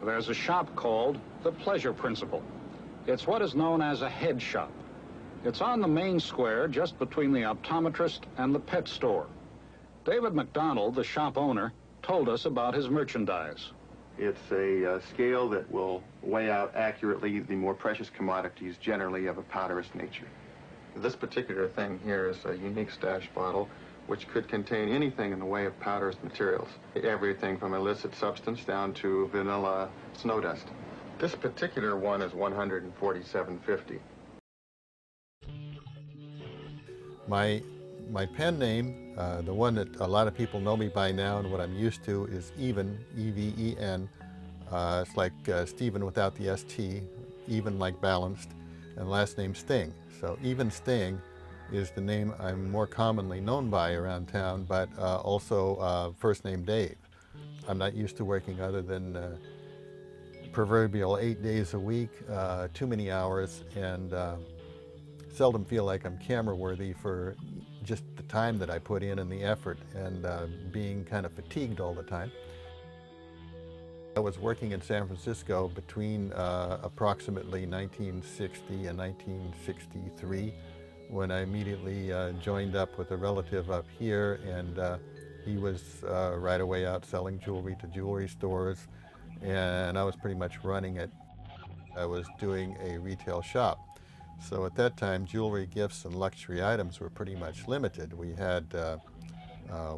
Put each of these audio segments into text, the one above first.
there's a shop called the Pleasure Principle. It's what is known as a head shop. It's on the main square just between the optometrist and the pet store. David McDonald, the shop owner, told us about his merchandise. It's a scale that will weigh out accurately the more precious commodities, generally of a powderous nature. This particular thing here is a unique stash bottle which could contain anything in the way of powderous materials. Everything from illicit substance down to vanilla snow dust. This particular one is $147.50. My pen name, the one that a lot of people know me by now and what I'm used to, is Even, E-V-E-N. It's like Stephen without the S-T, even like balanced, and last name Sting. So Even Sting is the name I'm more commonly known by around town, but also first name Dave. I'm not used to working other than proverbial 8 days a week, too many hours, and seldom feel like I'm camera worthy for just the time that I put in and the effort, and being kind of fatigued all the time. I was working in San Francisco between approximately 1960 and 1963, when I immediately joined up with a relative up here, and he was right away out selling jewelry to jewelry stores, and I was pretty much running it. I was doing a retail shop. So at that time, jewelry, gifts, and luxury items were pretty much limited. We had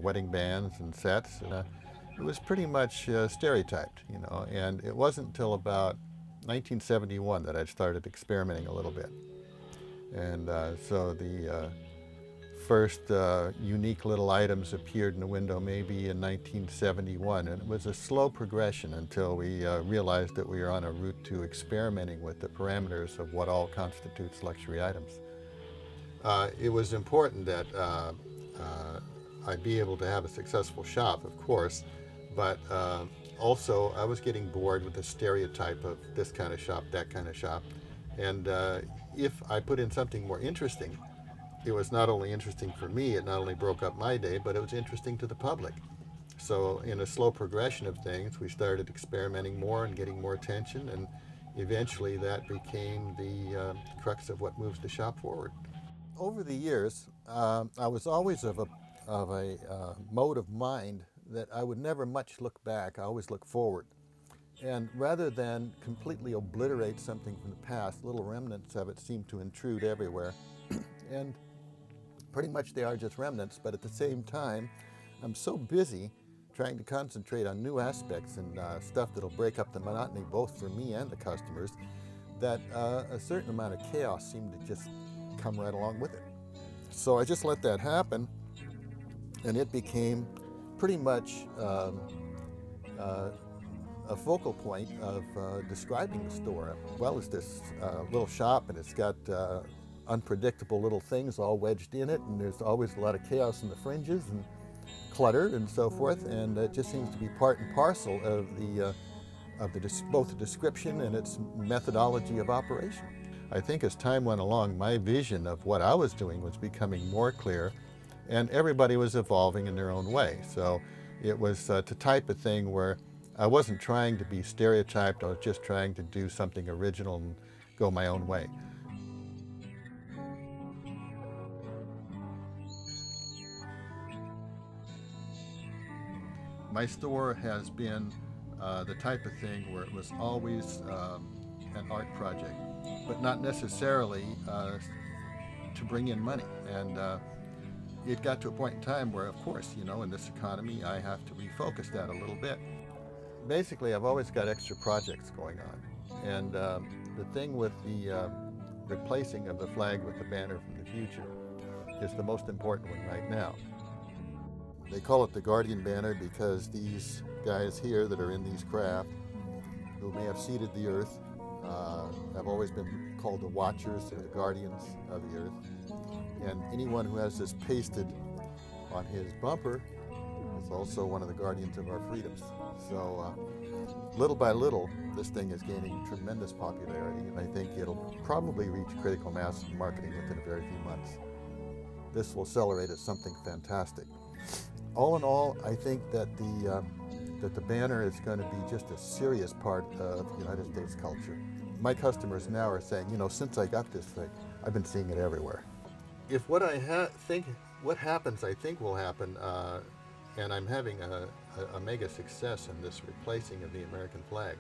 wedding bands and sets. It was pretty much stereotyped, you know, and it wasn't until about 1971 that I started experimenting a little bit. And so the first unique little items appeared in the window maybe in 1971, and it was a slow progression until we realized that we were on a route to experimenting with the parameters of what all constitutes luxury items. It was important that I be able to have a successful shop, of course, but also I was getting bored with the stereotype of this kind of shop, that kind of shop, and if I put in something more interesting, it was not only interesting for me, it not only broke up my day, but it was interesting to the public. So in a slow progression of things, we started experimenting more and getting more attention, and eventually that became the crux of what moves the shop forward. Over the years, I was always of a mode of mind that I would never much look back, I always look forward. And rather than completely obliterate something from the past, little remnants of it seem to intrude everywhere. And pretty much they are just remnants, but at the same time, I'm so busy trying to concentrate on new aspects and stuff that'll break up the monotony both for me and the customers, that a certain amount of chaos seemed to just come right along with it. So I just let that happen, and it became pretty much a focal point of describing the store. Well, it's this little shop, and it's got unpredictable little things all wedged in it, and there's always a lot of chaos in the fringes and clutter and so forth, and it just seems to be part and parcel of both the description and its methodology of operation. I think as time went along, my vision of what I was doing was becoming more clear, and everybody was evolving in their own way. So it was the type of thing where I wasn't trying to be stereotyped, I was just trying to do something original and go my own way. My store has been the type of thing where it was always an art project, but not necessarily to bring in money. And it got to a point in time where, of course, you know, in this economy, I have to refocus that a little bit. Basically, I've always got extra projects going on. And the thing with the replacing of the flag with the banner from the future is the most important one right now. They call it the Guardian Banner because these guys here that are in these craft, who may have seeded the earth, have always been called the Watchers or the Guardians of the earth. And anyone who has this pasted on his bumper is also one of the guardians of our freedoms. So little by little, this thing is gaining tremendous popularity, and I think it'll probably reach critical mass in marketing within a very few months. This will accelerate at something fantastic. All in all, I think that the that the banner is going to be just a serious part of United States culture. My customers now are saying, you know, since I got this thing, I've been seeing it everywhere. If what I think, what happens, I think will happen, and I'm having a mega success in this replacing of the American flag,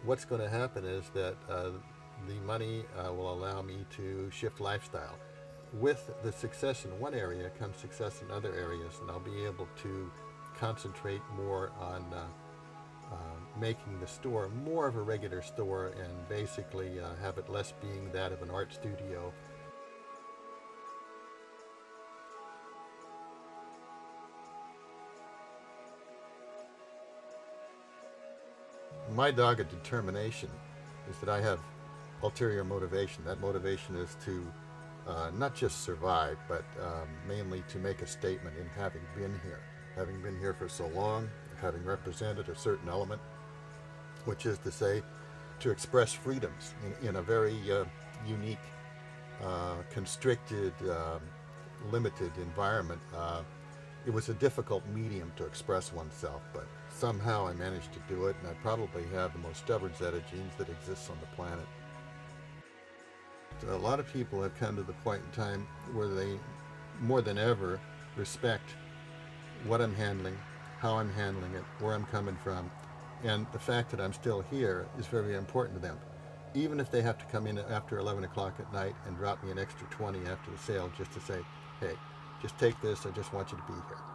what's going to happen is that the money will allow me to shift lifestyle. With the success in one area comes success in other areas, and I'll be able to concentrate more on making the store more of a regular store and basically have it less being that of an art studio. My dogged determination is that I have ulterior motivation. That motivation is to not just survive, but mainly to make a statement in having been here. Having been here for so long, having represented a certain element, which is to say, to express freedoms in a very unique, constricted, limited environment. It was a difficult medium to express oneself, but somehow I managed to do it, and I probably have the most stubborn set of genes that exists on the planet. A lot of people have come to the point in time where they, more than ever, respect what I'm handling, how I'm handling it, where I'm coming from, and the fact that I'm still here is very important to them. Even if they have to come in after 11 o'clock at night and drop me an extra 20 after the sale just to say, hey, just take this, I just want you to be here.